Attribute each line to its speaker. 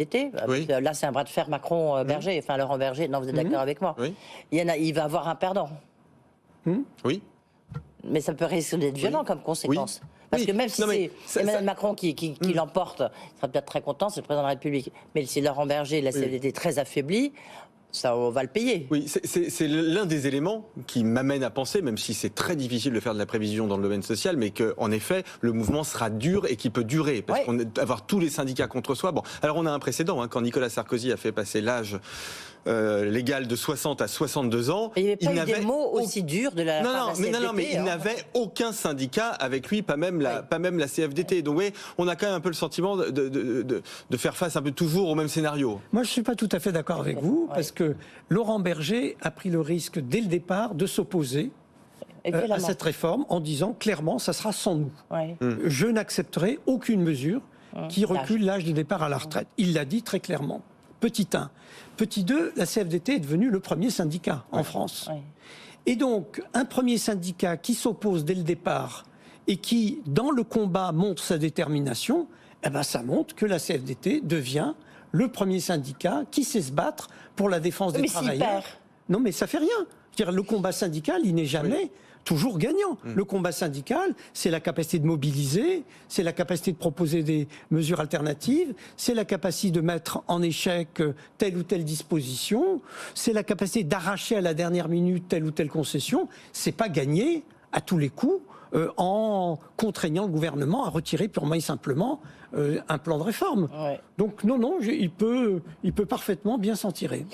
Speaker 1: CFDT,
Speaker 2: Oui.
Speaker 1: parce que là c'est un bras de fer Macron-Berger, enfin Laurent Berger, non vous êtes d'accord avec moi?
Speaker 2: Oui.
Speaker 1: Il va avoir un perdant.
Speaker 2: Oui.
Speaker 1: Mais ça peut risquer d'être violent comme conséquence.
Speaker 2: Oui.
Speaker 1: Parce
Speaker 2: Oui.
Speaker 1: que même si
Speaker 2: Non, mais
Speaker 1: c'est Emmanuel Macron qui l'emporte, il sera peut-être très content, c'est le président de la République. Mais si Laurent Berger, la CFDT très affaiblie, ça, on va le payer.
Speaker 2: Oui, c'est l'un des éléments qui m'amène à penser, même si c'est très difficile de faire de la prévision dans le domaine social, mais qu'en effet, le mouvement sera dur et qui peut durer. Parce qu'avoir tous les syndicats contre soi... Bon, alors on a un précédent, quand Nicolas Sarkozy a fait passer l'âge légal de 60 à 62 ans...
Speaker 1: Et il n'y avait pas eu des mots aussi durs de la part de la CFDT.
Speaker 2: Non, mais il n'avait aucun syndicat avec lui, pas même la CFDT. Donc oui, on a quand même un peu le sentiment de faire face un peu toujours au même scénario.
Speaker 3: Moi, je ne suis pas tout à fait d'accord avec vous, parce que Laurent Berger a pris le risque, dès le départ, de s'opposer à cette réforme en disant clairement, ça sera sans nous. Je n'accepterai aucune mesure qui recule l'âge de départ à la retraite. Il l'a dit très clairement. Petit 1. Petit 2, la CFDT est devenue le premier syndicat en France. Et donc, un premier syndicat qui s'oppose dès le départ et qui, dans le combat, montre sa détermination, eh ben, ça montre que la CFDT devient le premier syndicat qui sait se battre pour la défense des travailleurs. Non, mais ça fait rien. C'est-à-dire, le combat syndical, il n'est jamais toujours gagnant. Le combat syndical, c'est la capacité de mobiliser, c'est la capacité de proposer des mesures alternatives, c'est la capacité de mettre en échec telle ou telle disposition, c'est la capacité d'arracher à la dernière minute telle ou telle concession. C'est pas gagner à tous les coups en contraignant le gouvernement à retirer purement et simplement un plan de réforme. Donc non, il peut parfaitement bien s'en tirer.